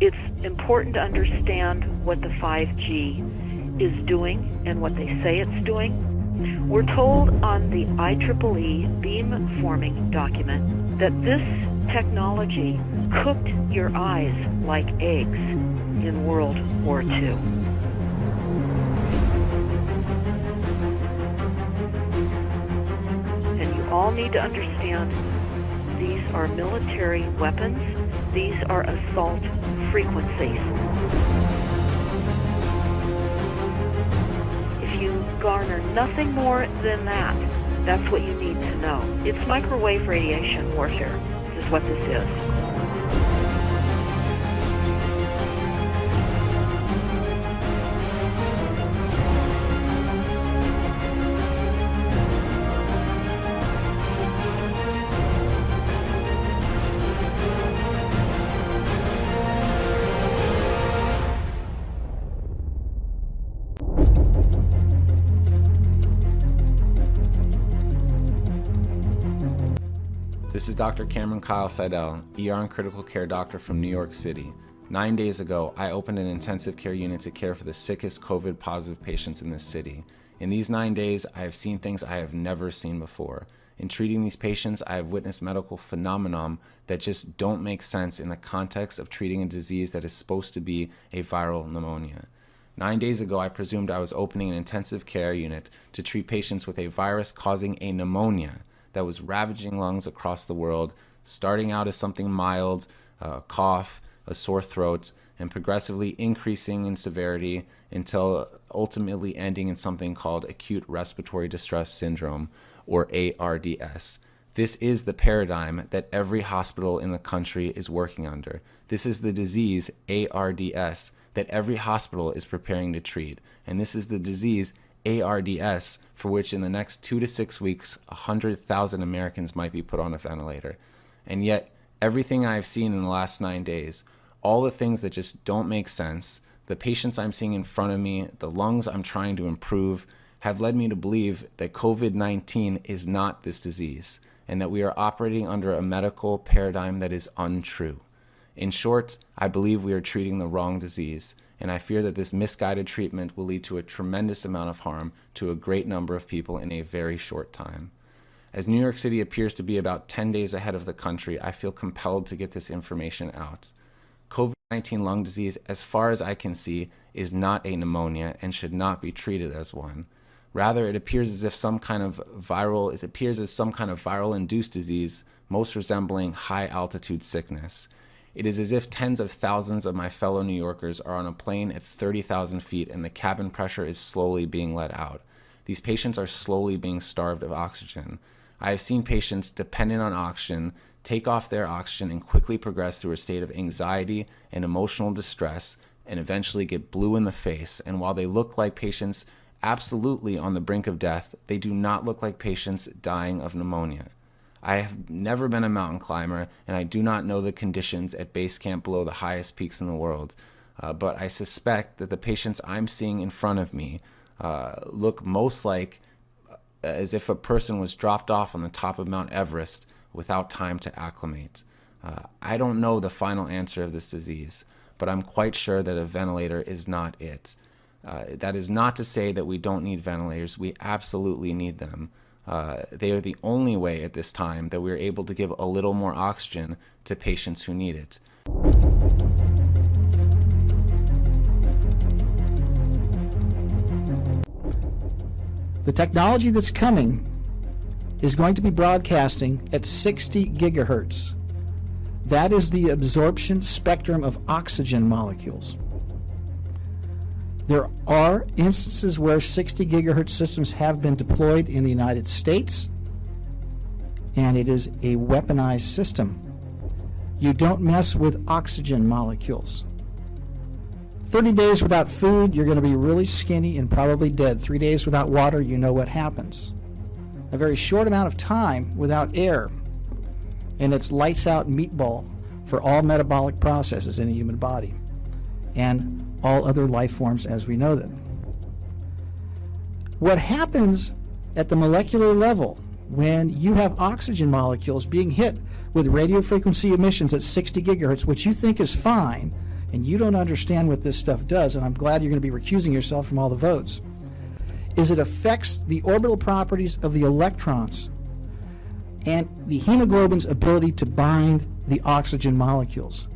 It's important to understand what the 5G is doing and what they say it's doing. We're told on the IEEE beamforming document that this technology cooked your eyes like eggs in World War II. And you all need to understand these are military weapons. These are assault frequencies. If you garner nothing more than that, that's what you need to know. It's microwave radiation warfare, is what this is. This is Dr. Cameron Kyle Seidel, ER and critical care doctor from New York City. 9 days ago, I opened an intensive care unit to care for the sickest COVID-positive patients in this city. In these 9 days, I have seen things I have never seen before. In treating these patients, I have witnessed medical phenomena that just don't make sense in the context of treating a disease that is supposed to be a viral pneumonia. 9 days ago, I presumed I was opening an intensive care unit to treat patients with a virus causing a pneumonia that was ravaging lungs across the world, starting out as something mild, a cough, a sore throat, and progressively increasing in severity until ultimately ending in something called acute respiratory distress syndrome, or ARDS. This is the paradigm that every hospital in the country is working under. This is the disease, ARDS, that every hospital is preparing to treat. And this is the disease, ARDS, for which in the next 2 to 6 weeks, 100,000 Americans might be put on a ventilator. And yet, everything I've seen in the last 9 days, all the things that just don't make sense, the patients I'm seeing in front of me, the lungs I'm trying to improve, have led me to believe that COVID-19 is not this disease, and that we are operating under a medical paradigm that is untrue. In short, I believe we are treating the wrong disease, and I fear that this misguided treatment will lead to a tremendous amount of harm to a great number of people in a very short time. As New York City appears to be about 10 days ahead of the country, I feel compelled to get this information out. COVID-19 lung disease, as far as I can see, is not a pneumonia and should not be treated as one. Rather, it appears as some kind of viral-induced disease, most resembling high-altitude sickness. It is as if tens of thousands of my fellow New Yorkers are on a plane at 30,000 feet and the cabin pressure is slowly being let out. These patients are slowly being starved of oxygen. I have seen patients dependent on oxygen take off their oxygen and quickly progress through a state of anxiety and emotional distress and eventually get blue in the face. And while they look like patients absolutely on the brink of death, they do not look like patients dying of pneumonia. I have never been a mountain climber, and I do not know the conditions at base camp below the highest peaks in the world. But I suspect that the patients I'm seeing in front of me look most like as if a person was dropped off on the top of Mount Everest without time to acclimate. I don't know the final answer of this disease, but I'm quite sure that a ventilator is not it. That is not to say that we don't need ventilators. We absolutely need them. They are the only way at this time that we're able to give a little more oxygen to patients who need it. The technology that's coming is going to be broadcasting at 60 gigahertz. That is the absorption spectrum of oxygen molecules. There are instances where 60 gigahertz systems have been deployed in the United States, and it is a weaponized system. You don't mess with oxygen molecules. 30 days without food, you're going to be really skinny and probably dead. 3 days without water, you know what happens. A very short amount of time without air, and it's lights out meatball for all metabolic processes in a human body and all other life forms as we know them. What happens at the molecular level when you have oxygen molecules being hit with radio frequency emissions at 60 gigahertz, which you think is fine, and you don't understand what this stuff does, and I'm glad you're going to be recusing yourself from all the votes, is it affects the orbital properties of the electrons and the hemoglobin's ability to bind the oxygen molecules.